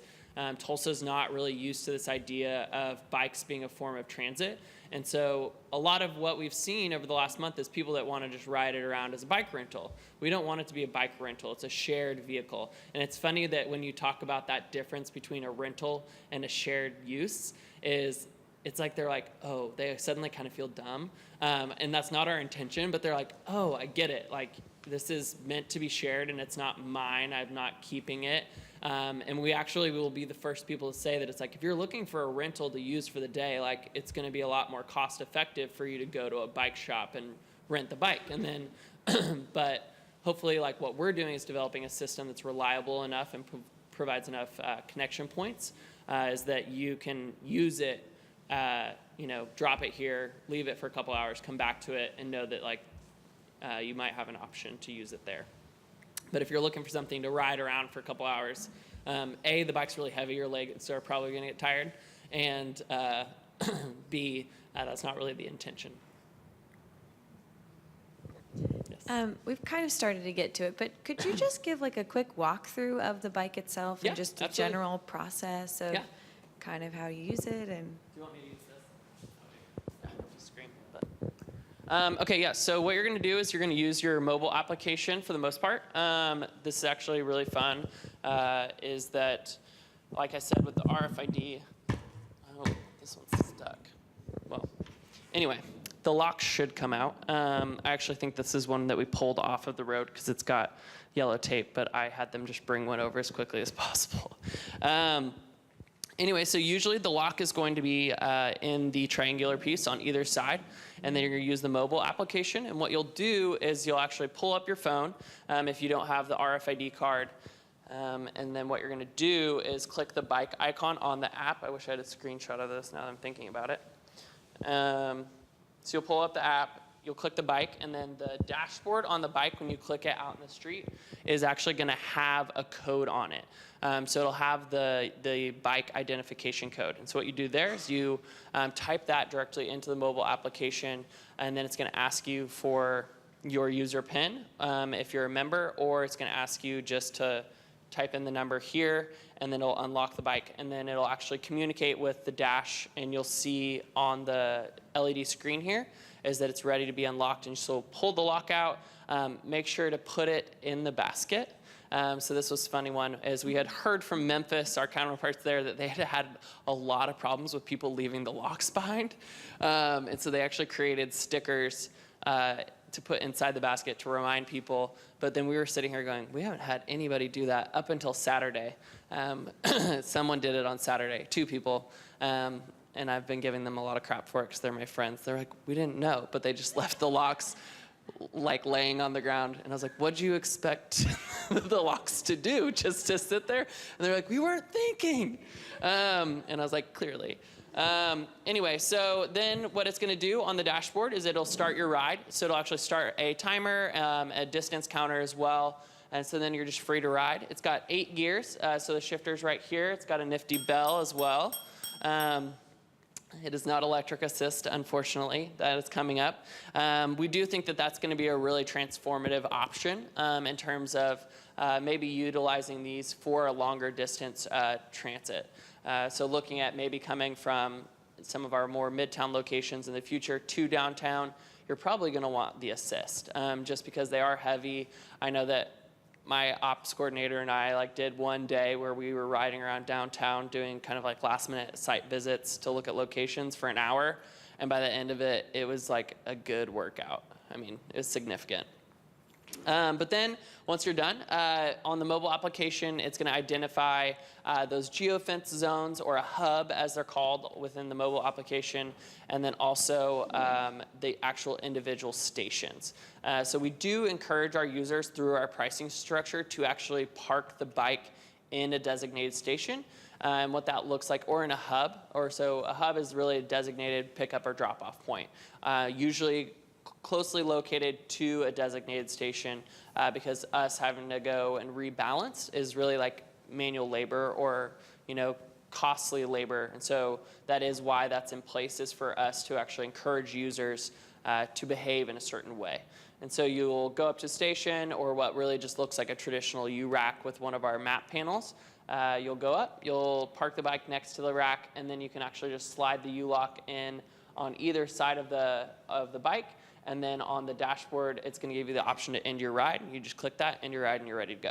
Tulsa's not really used to this idea of bikes being a form of transit. And so a lot of what we've seen over the last month is people that want to just ride it around as a bike rental. We don't want it to be a bike rental. It's a shared vehicle. And it's funny that when you talk about that difference between a rental and a shared use is it's like they're like, oh, they suddenly kind of feel dumb. And that's not our intention, but they're like, oh, I get it. Like, this is meant to be shared and it's not mine. I'm not keeping it. And we actually will be the first people to say that it's like, if you're looking for a rental to use for the day, like, it's going to be a lot more cost effective for you to go to a bike shop and rent the bike. And then, but hopefully, like, what we're doing is developing a system that's reliable enough and provides enough connection points is that you can use it, drop it here, leave it for a couple hours, come back to it, and know that, like, you might have an option to use it there. But if you're looking for something to ride around for a couple hours, A, the bike's really heavy, your legs are probably going to get tired, and B, that's not really the intention. Yes. We've kind of started to get to it, but could you just give like a quick walkthrough of the bike itself Yeah, and just the absolutely. general process of Yeah. kind of how you use it and? Do you want me to use this? Okay. Yeah, just screen. But. Okay, yeah, so what you're going to do is you're going to use your mobile application for the most part. This is actually really fun, is that, like I said, with the RFID, oh, this one's stuck. Well, anyway, the lock should come out. I actually think this is one that we pulled off of the road because it's got yellow tape, but I had them just bring one over as quickly as possible. Anyway, so usually the lock is going to be in the triangular piece on either side, and then you're going to use the mobile application. And what you'll do is you'll actually pull up your phone if you don't have the RFID card. And then what you're going to do is click the bike icon on the app. I wish I had a screenshot of this now that I'm thinking about it. So you'll pull up the app, you'll click the bike, and then the dashboard on the bike, when you click it out in the street, is actually going to have a code on it. So it'll have the bike identification code. And so what you do there is you type that directly into the mobile application, and then it's going to ask you for your user PIN if you're a member, or it's going to ask you just to type in the number here, and then it'll unlock the bike, and then it'll actually communicate with the dash, and you'll see on the LED screen here is that it's ready to be unlocked. And so pull the lock out, make sure to put it in the basket. So this was a funny one, as we had heard from Memphis, our counterparts there, that they had had a lot of problems with people leaving the locks behind. And so they actually created stickers to put inside the basket to remind people. But then we were sitting here going, we haven't had anybody do that up until Saturday. Someone did it on Saturday, 2 people. And I've been giving them a lot of crap for it because they're my friends. They're like, we didn't know, but they just left the locks like laying on the ground. And I was like, what'd you expect the locks to do? Just to sit there? And they're like, we weren't thinking. And I was like, clearly. Anyway, so then what it's going to do on the dashboard is it'll start your ride. So it'll actually start a timer, a distance counter as well. And so then you're just free to ride. It's got 8 gears. So the shifter's right here. It's got a nifty bell as well. It is not electric assist, unfortunately. That is coming up. We do think that that's going to be a really transformative option in terms of maybe utilizing these for a longer distance transit. So looking at maybe coming from some of our more midtown locations in the future to downtown, you're probably going to want the assist just because they are heavy. I know that my ops coordinator and I did one day where we were riding around downtown doing kind of like last minute site visits to look at locations for an hour. And by the end of it, it was like a good workout. I mean, it was significant. But then once you're done, on the mobile application, it's going to identify those geofence zones, or a hub as they're called within the mobile application, and then also the actual individual stations. So we do encourage our users through our pricing structure to actually park the bike in a designated station. And what that looks like, or in a hub. So a hub is really a designated pickup or drop-off point. Usually closely located to a designated station because us having to go and rebalance is really like manual labor or, costly labor. And so that is why that's in place, is for us to actually encourage users to behave in a certain way. And so you'll go up to a station, or what really just looks like a traditional U-rack with one of our map panels. You'll go up, you'll park the bike next to the rack, and then you can actually just slide the U-lock in on either side of the bike. And then on the dashboard, it's going to give you the option to end your ride. You just click that, end your ride, and you're ready to go.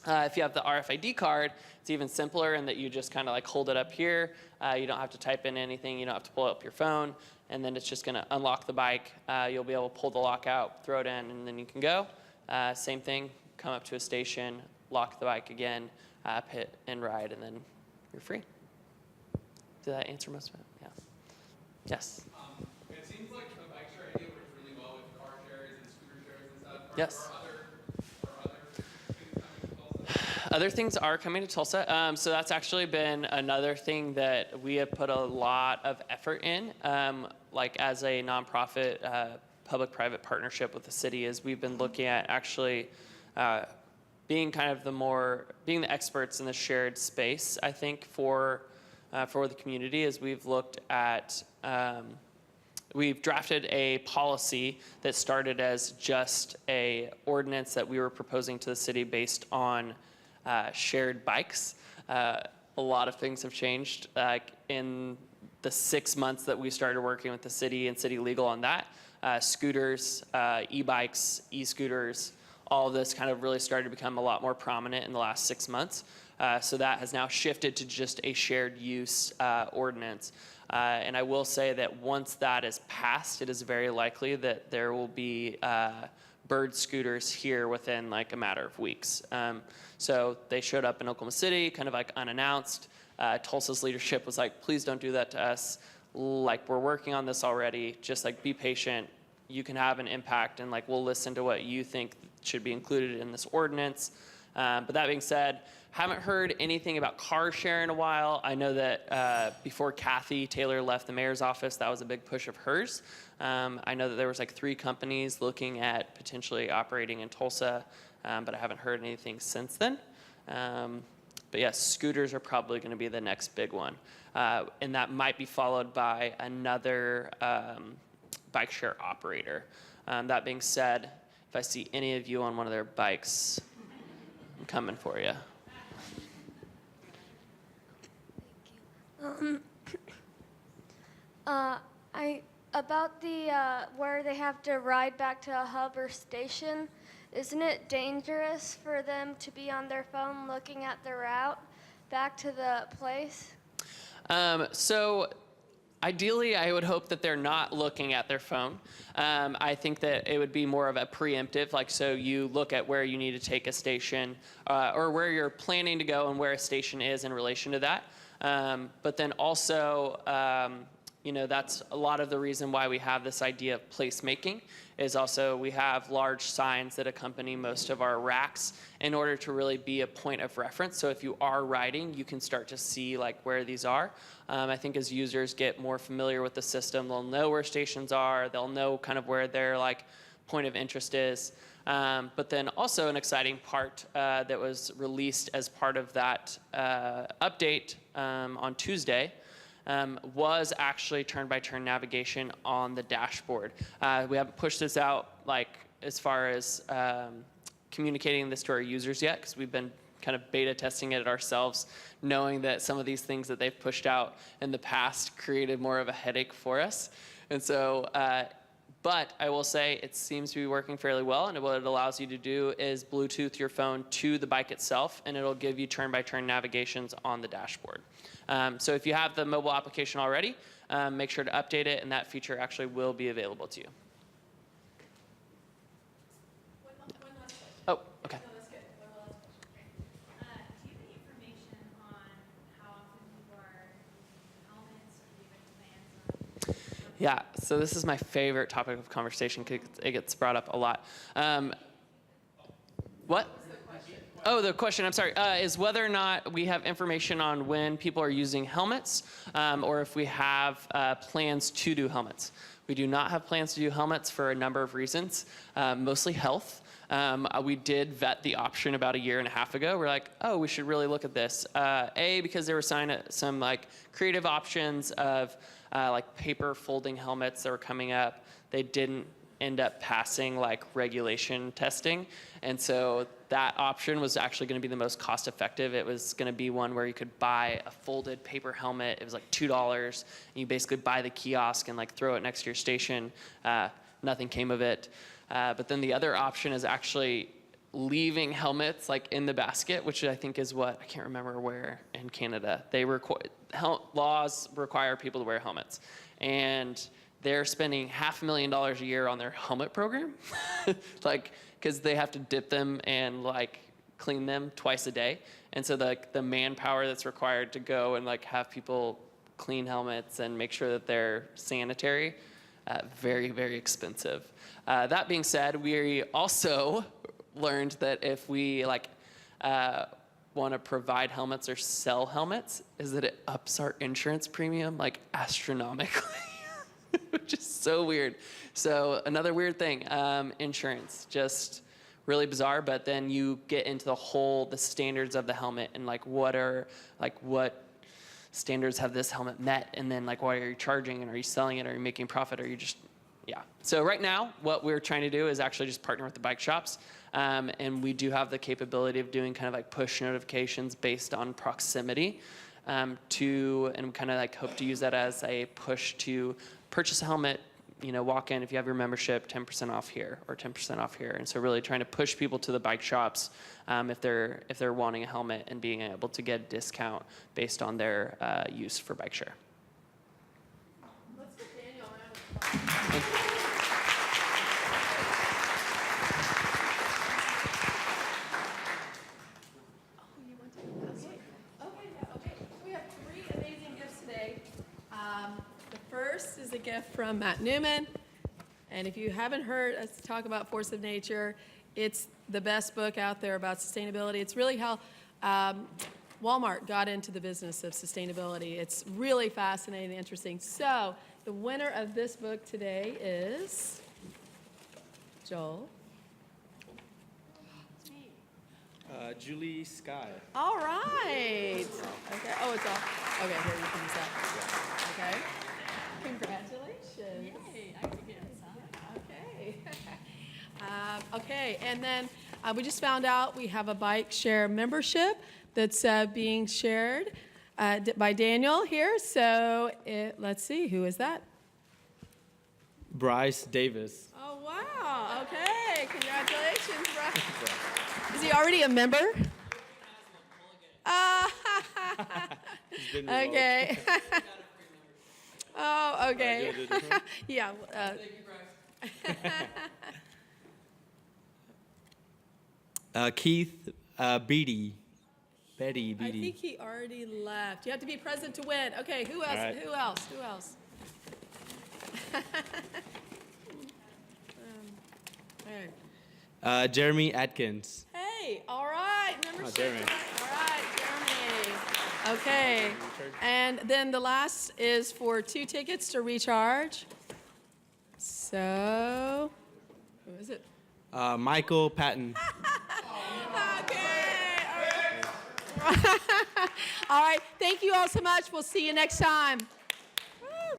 If you have the RFID card, it's even simpler in that you just kind of like hold it up here. You don't have to type in anything. You don't have to pull up your phone. And then it's just going to unlock the bike. You'll be able to pull the lock out, throw it in, and then you can go. Same thing, come up to a station, lock the bike again, hit and ride, and then you're free. Did that answer most of it? Yeah. Yes? It seems like the bike share idea works really well with car shares and scooter shares and stuff. Yes. Are Other things are coming to Tulsa. So that's actually been another thing that we have put a lot of effort in, as a nonprofit public-private partnership with the city, is we've been looking at actually being kind of being the experts in the shared space, I think, for the community, as we've looked at we've drafted a policy that started as just a ordinance that we were proposing to the city based on shared bikes. A lot of things have changed in the 6 months that we started working with the city and city legal on that. Scooters, e-bikes, e-scooters, all of this kind of really started to become a lot more prominent in the last 6 months. So that has now shifted to just a shared use ordinance. And I will say that once that is passed, it is very likely that there will be bird scooters here within like a matter of weeks. So they showed up in Oklahoma City, kind of like unannounced. Tulsa's leadership was like, please don't do that to us. Like, we're working on this already. Just like, be patient. You can have an impact, and like, we'll listen to what you think should be included in this ordinance. But that being said, haven't heard anything about car share in a while. I know that before Kathy Taylor left the mayor's office, that was a big push of hers. I know that there was like 3 companies looking at potentially operating in Tulsa, but I haven't heard anything since then. But yes, scooters are probably going to be the next big one. And that might be followed by another bike share operator. That being said, if I see any of you on one of their bikes, I'm coming for you. About the where they have to ride back to a hub or station, isn't it dangerous for them to be on their phone looking at the route back to the place? So ideally, I would hope that they're not looking at their phone. I think that it would be more of a preemptive, like, so you look at where you need to take a station or where you're planning to go and where a station is in relation to that. But then also, you know, that's a lot of the reason why we have this idea of placemaking is also we have large signs that accompany most of our racks in order to really be a point of reference. So if you are riding, you can start to see like where these are. I think as users get more familiar with the system, they'll know where stations are. They'll know kind of where their like point of interest is. But then also an exciting part that was released as part of that update on Tuesday was actually turn-by-turn navigation on the dashboard. We haven't pushed this out like as far as communicating this to our users yet, because we've been kind of beta testing it ourselves, knowing that some of these things that they've pushed out in the past created more of a headache for us. And so, but I will say it seems to be working fairly well, and what it allows you to do is Bluetooth your phone to the bike itself, and it'll give you turn-by-turn navigations on the dashboard. So if you have the mobile application already, make sure to update it, and that feature actually will be available to you. Oh, okay. Do you have any information on how often people are using helmets, or do you have any plans on? Yeah, so this is my favorite topic of conversation because it gets brought up a lot. What? Oh, the question, I'm sorry, is whether or not we have information on when people are using helmets or if we have plans to do helmets. We do not have plans to do helmets for a number of reasons, mostly health. We did vet the option about 1.5 years ago. We're like, oh, we should really look at this. Because there were some like creative options of like paper folding helmets that were coming up. They didn't end up passing like regulation testing. And so that option was actually going to be the most cost effective. It was going to be one where you could buy a folded paper helmet. It was like $2. And you basically buy the kiosk and like throw it next to your station. Nothing came of it. But then the other option is actually leaving helmets like in the basket, which I think is what, I can't remember where in Canada. Laws require people to wear helmets. And they're spending $500,000 a year on their helmet program. Like, because they have to dip them and like clean them twice a day. And so the manpower that's required to go and like have people clean helmets and make sure that they're sanitary, very, very expensive. That being said, we also learned that if we like want to provide helmets or sell helmets, is that it ups our insurance premium like astronomically, which is so weird. So another weird thing, insurance, just really bizarre. But then you get into the standards of the helmet and like what standards have this helmet met, and then like, why are you charging, and are you selling it, are you making profit, are you just, yeah. So right now, what we're trying to do is actually just partner with the bike shops, and we do have the capability of doing kind of like push notifications based on proximity, and we kind of like hope to use that as a push to purchase a helmet, walk in if you have your membership, 10% off here or 10% off here. And so really trying to push people to the bike shops if they're wanting a helmet and being able to get a discount based on their use for bike share. Let's give Daniel a round of applause. Thank you. Okay. We have 3 amazing gifts today. The first is a gift from Matt Newman. And if you haven't heard us talk about Force of Nature, it's the best book out there about sustainability. It's really how Walmart got into the business of sustainability. It's really fascinating and interesting. So the winner of this book today is Joel. Julie Sky. All right. Okay. Oh, it's off. Okay, here you can use that. Okay. Congratulations. Yay, I can get some. Okay. Okay, and then we just found out we have a bike share membership that's being shared by Daniel here. So let's see, who is that? Bryce Davis. Oh, wow. Okay. Congratulations, Bryce. Is he already a member? Okay. Oh, okay. Yeah. Keith Betty. I think he already left. You have to be present to win. Okay, who else? Right. Who else? Who else? Hey. Jeremy Atkins. Hey, all right. Membership. Jeremy. All right, Jeremy. Okay. And then the last is for 2 tickets to Recharge. So, who is it? Michael Patton. Okay. All right. All right. Thank you all so much. We'll see you next time.